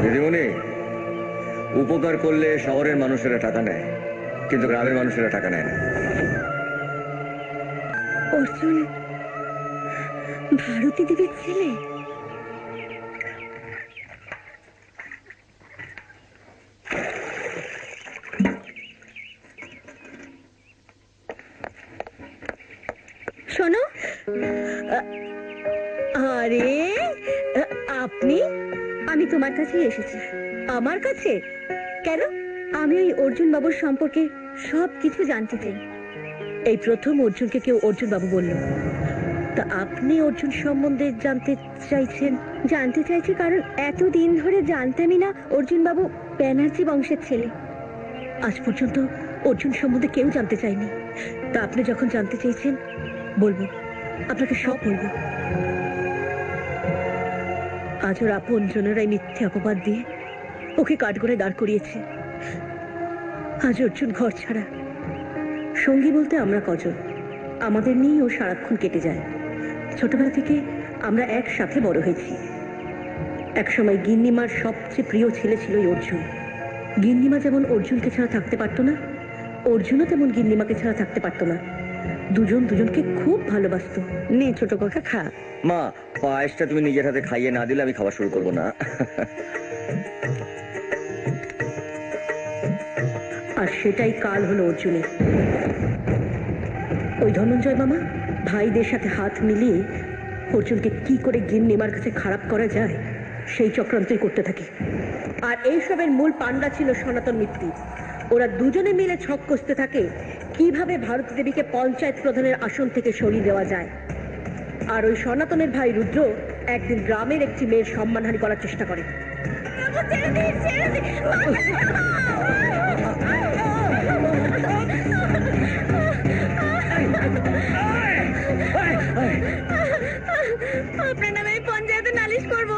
দিদিমণি, উপকার করলে শহরের মানুষেরা টাকা নেয়, কিন্তু গ্রামের মানুষেরা টাকা নেয় না। অর্জুন ভারতী দেবীর ছেলে? শোনো, আরে আপনি, আমি তোমার কাছেই এসেছি। আমার কাছে কেন? আমি ওই অর্জুন বাবুর সম্পর্কে সবকিছু জানতে চাই। এই প্রথম অর্জুনকে কেউ অর্জুন বাবু বলল। তা আপনি অর্জুন সম্বন্ধে জানতে চাইছেন? জানতে চাইছি কারণ এতদিন ধরে জানতামই না অর্জুন বাবু ব্যানার্জি বংশের ছেলে। আজ পর্যন্ত অর্জুন সম্বন্ধে কেউ জানতে চায়নি। তা আপনি যখন জানতে চেয়েছেন, বলবো, আপনাকে সব বলবো। আজ ওর আপন জনেরাই মিথ্যে অপবাদ দিয়ে ওকে কাঠগড়ায় দাঁড় করিয়েছে। আজ অর্জুন ঘর ছাড়া। সঙ্গী বলতে আমরা কজন, আমাদের নিয়েই ও সারাক্ষণ কেটে যায়। ছোটবেলা থেকে আমরা একসাথে বড় হয়েছি। একসময় গিন্নিমার সবচেয়ে প্রিয় ছেলে ছিল অর্জুন। গিন্নিমা যেমন অর্জুনকে ছাড়া থাকতে পারতো না, অর্জুনও তেমন গিন্নিমাকে ছাড়া থাকতে পারতো না। দুজন দুজনকে খুব ভালোবাসতো। নে ছোট কাকা, খা। মা, পায়েসটা তুমি নিজের হাতে খাইয়ে না দিলে আমি খাওয়া শুরু করবো না। আর সেটাই কাল হলো অর্জুনের। ওই ধনঞ্জয় মামা ভাইদের সাথে হাত মিলিয়ে অর্জুনকে কি করে গিন্নিমার কাছে খারাপ করা যায় সেই চক্রান্তই করতে থাকে। আর এইসবের মূল পান্ডা ছিল সনাতন মিত্তি। ওরা দুজনে মিলে ছক কষতে থাকে কিভাবে ভারতী দেবীকে পঞ্চায়েত প্রধানের আসন থেকে সরিয়ে দেওয়া যায়। আর ওই সনাতনের ভাই রুদ্র একদিন গ্রামের একটি মেয়ের সম্মানহানি করার চেষ্টা করে। আপনার নামে পঞ্চায়েতে নালিশ করবো।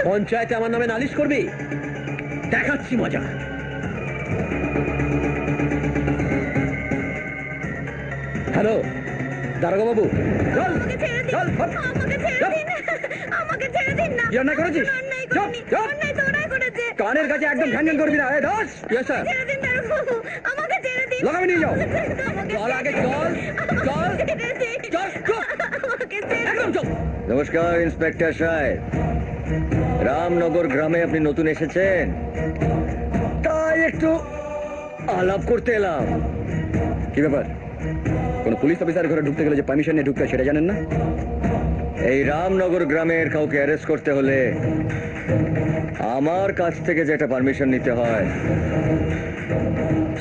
পঞ্চায়েতে আমার নামে নালিশ করবি? দেখাচ্ছি মজা। হ্যালো দারোগা বাবু, চল চল, আমাকে ছেড়ে দিন না। কি অন্যায় করেছিস? কানের কাছে একদম ঘ্যান ঘ্যান করবি না। দাস, আমাকে ছেড়ে দিন। লাগাবি নিয়ে যাও। চল আগে, চল চল চল, একদম চল। নমস্কার ইন্সপেক্টর সাহেব। রামনগর গ্রামে আপনি নতুন এসেছেন, তাই একটু আলাপ করতে এলাম। কি ব্যাপার? কোন পুলিশ অফিসার ঘরে ঢুকতে গেলে যে পারমিশন নিয়ে ঢুকতে হয় সেটা জানেন না? এই রামনগর গ্রামের কাউকে অ্যারেস্ট করতে হলে আমার কাছ থেকে যেটা পারমিশন নিতে হয়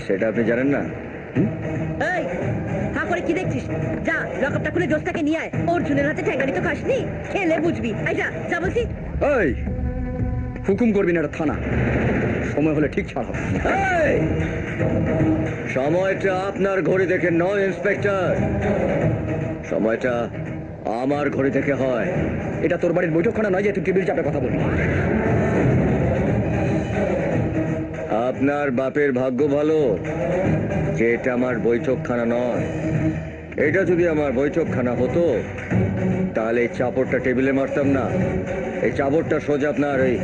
সেটা আপনি জানেন না? এই তারপরে কি দেখছিস? যা লকআপটা খুলে জোসটাকে নিয়ে আয়। অর্জুনের হাতে ঠ্যাঙ্গানি তো খাসনি, খেলে বুঝবি। আই যা, যা বলছি। এই হুকুম করবি না, এটা থানা। সময় হলে ঠিক ছাড় হবে। এই, সময়টা আপনার ঘড়ি দেখে নয় ইন্সপেক্টর, সময়টা আমার ঘড়ি দেখে হয়। এটা তোর বাড়ির বৈঠকখানা নয় যে তুই টেবিল চাপে কথা বলবি। আপনার বাপের ভাগ্য ভালো যে এটা আমার বৈঠকখানা নয়। এটা যদি আমার বৈঠকখানা হতো তাহলে এই চাপড়টা টেবিলে মারতাম না, এই চাপড়টা সোজা আপনার ওই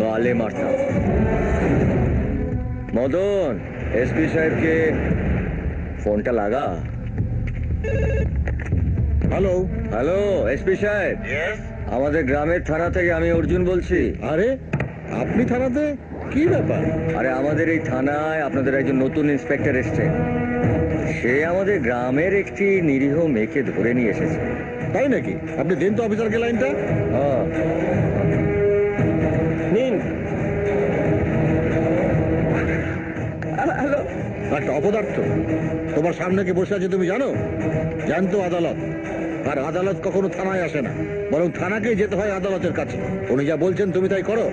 গালে মারতাম। মদন, এসপি সাহেবকে ফোনটা লাগা। হ্যালো হ্যালো এসপি সাহেব, আমাদের গ্রামের থানা থেকে আমি অর্জুন বলছি। আরে আপনি থানাতে? কি ব্যাপার? আরে আমাদের এই থানায় আপনাদের একজন নতুন ইন্সপেক্টর এসছে। সে আমাদের গ্রামের একটি নিরীহ মেয়েকে ধরে নিয়ে এসেছে। তাই নাকি? আপনি দিন তো অফিসারকে লাইনটা। নিন। হ্যালো। একটা অপদার্থ তোমার সামনে কে বসে আছে তুমি জানো? জানতো আদালত। আর আদালত কখনো থানায় আসে না, বরং থানাকেই যেতে হয় আদালতের কাছে। উনি যা বলছেন তুমি তাই করো।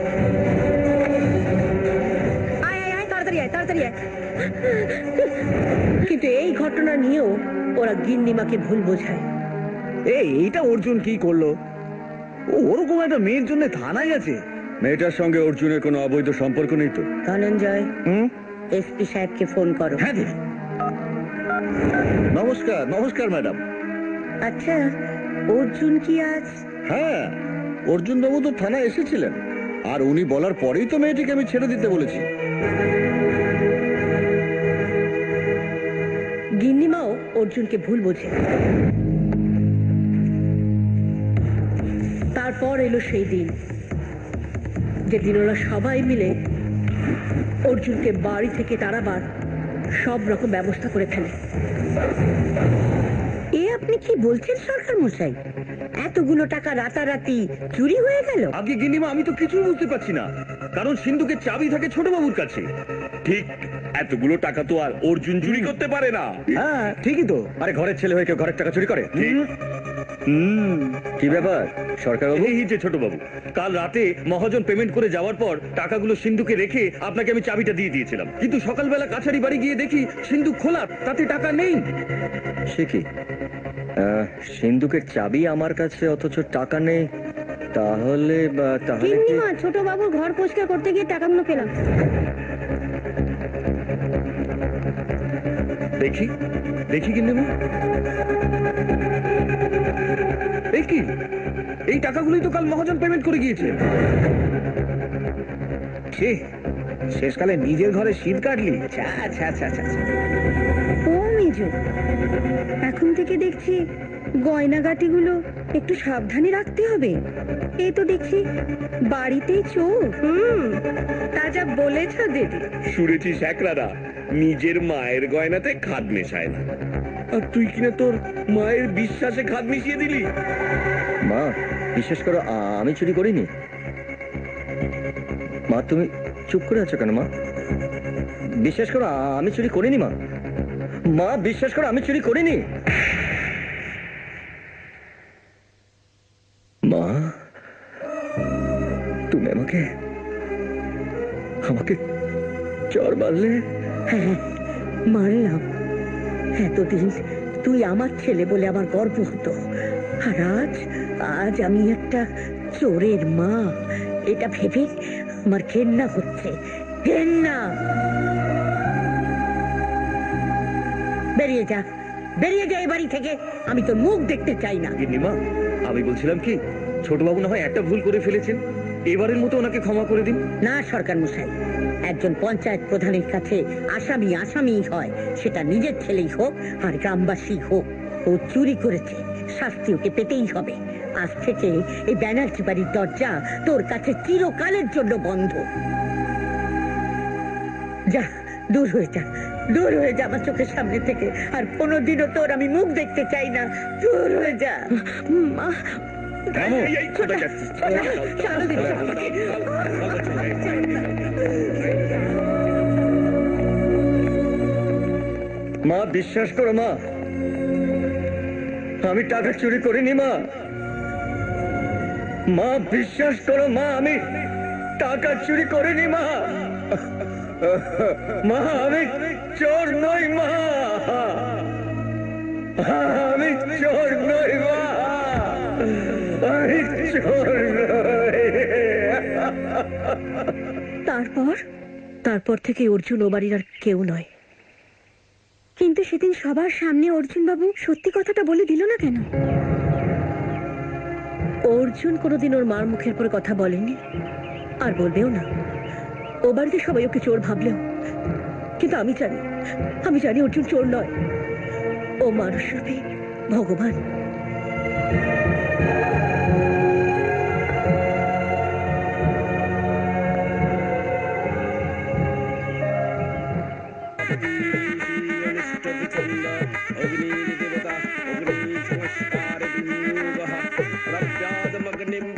কিন্তু এই ঘটনা নিয়েও ওরা গিন্নিমাকে ভুল বোঝায়। এইটা অর্জুন কি করলো? ও ওরকম একটা মেয়ের জন্য থানায় আছে? মেয়েটার সঙ্গে অর্জুনের কোনো অবৈধ সম্পর্ক নেই তো? ধনঞ্জয়, এসপি সাহেবকে ফোন করো। হ্যাঁ দিদি। নমস্কার। নমস্কার ম্যাডাম। আচ্ছা, অর্জুন কি আজ? হ্যাঁ, অর্জুন বাবু তো থানায় এসেছিলেন। আর উনি বলার পরেই তো মেয়েটিকে আমি ছেড়ে দিতে বলেছি। গিন্নিমাও অর্জুনকে ভুল বোঝে। তারপর এলো সেই দিন যেদিন ওরা সবাই মিলে অর্জুনকে বাড়ি থেকে তাড়াবার সব রকম ব্যবস্থা করে ফেলে। এ আপনি কি বলছেন সরকার মশাই? এতগুলো টাকা রাতারাতি চুরি হয়ে গেল? আগে গিন্নিমা আমি তো কিছুই বুঝতে পারছি না, কারণ সিন্ধুকের চাবি থাকে ছোট বাবুর কাছে। ঠিক, এতগুলো টাকা তো আর অর্জুন চুরি করতে পারে না। হ্যাঁ ঠিকই তো, আরে ঘরের ছেলে হয়ে কেউ ঘরের টাকা চুরি করে? ঠিক। কি ব্যাপার সরকার বাবু? এই যে ছোট বাবু, কাল রাতে মহাজন পেমেন্ট করে যাওয়ার পর টাকাগুলো সিন্ধুকে রেখে আপনাকে আমি চাবিটা দিয়ে দিয়েছিলাম, কিন্তু সকালবেলা কাছারি বাড়ি গিয়ে দেখি সিন্ধুক খোলা, তাতে টাকা নেই। সে কি, সিন্ধুকের চাবি আমার কাছে অথচ টাকা নেই? তাহলে তাহলে কি- গিন্নিমা ছোট বাবুর ঘর পরিষ্কার করতে গিয়ে টাকাগুলো পেলাম। দেখি দেখি গিন্নিমা, এই কি, এই টাকাগুলোই তো কাল মহাজন পেমেন্ট করে গিয়েছে। শেষকালে নিজের ঘরে শীত কাটলি। আচ্ছা আচ্ছা আচ্ছা আচ্ছা। ও মেজো, এখন থেকে দেখছি গয়নাগাটিগুলো একটু সাবধানে রাখতে হবে। এই তো দেখছি বাড়িতেই চোর। তা যা বলেছ দিদি। শুনেছিস একরারা, নিজের মায়ের গয়নাতে খাদ মেশায় না, আর তুই কিনা তোর মায়ের বিশ্বাসে খাদ মিশিয়ে দিলি। মা বিশেষ করো আমি চুরি করিনি। মা তুমি চুপ করে আছো কেন? মা বিশ্বাস করো আমি চুরি করিনি। মা মা বিশ্বাস করো আমি চুরি করিনি। মা তুমি আমাকে আমাকে চর মারলে? হ্যাঁ মানলাম, এতদিন তুই আমার ছেলে বলে আমার গর্ব হতো, আর আজ আজ আমি একটা চোরের মা, এটা ভেবে আমার ঘেন্না হচ্ছে, ঘেন্না। বেরিয়ে যা, বেরিয়ে যা এই বাড়ি থেকে, আমি তোর মুখ দেখতে চাই না। গিন্নিমা, আমি বলছিলাম কি, ছোট বাবু না হয় একটা ভুল করে ফেলেছেন, এবারের মতো ওনাকে ক্ষমা করে দিন। না সরকার মশাই, একজন পঞ্চায়েত প্রধানের কাছে আসামি আসামি হয়, সেটা নিজের ছেলেই হোক আর গ্রামবাসী হোক। ও চুরি করেছে, শাস্তি ওকে পেতেই হবে। আজ থেকে এই ব্যানার্জি বাড়ির দরজা তোর কাছে চিরকালের জন্য বন্ধ। যা, দূর হয়ে যা, দূর হয়ে যা আমার চোখের সামনে থেকে, আর কোনোদিনও তোর আমি মুখ দেখতে চাই না। দূর হয়ে যা। মা, এই কোথায় যাচ্ছিস? ছাড়ো দিদি। মা বিশ্বাস করো মা, আমি টাকা চুরি করিনি। মা মা বিশ্বাস করো মা, আমি টাকা চুরি করিনি। মা মা আমি চোর নই। মা আমি চোর নই। মা আমি চোর নই। তারপর থেকে অর্জুন ও বাড়ির আর কেউ নয়। কিন্তু সেদিন সবার সামনে অর্জুন বাবু সত্যি কথাটা বলে দিল না কেন? অর্জুন কোনোদিন ওর মার মুখের পরে কথা বলেনি, আর বলবেও না। ও বাড়িতে সবাই ওকে চোর ভাবলেও, কিন্তু আমি জানি অর্জুন চোর নয়, ও মানুষ রূপী ভগবান।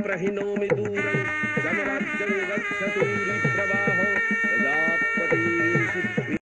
प्रहिनोमि दूरं समराज्यं गच्छतु प्रभा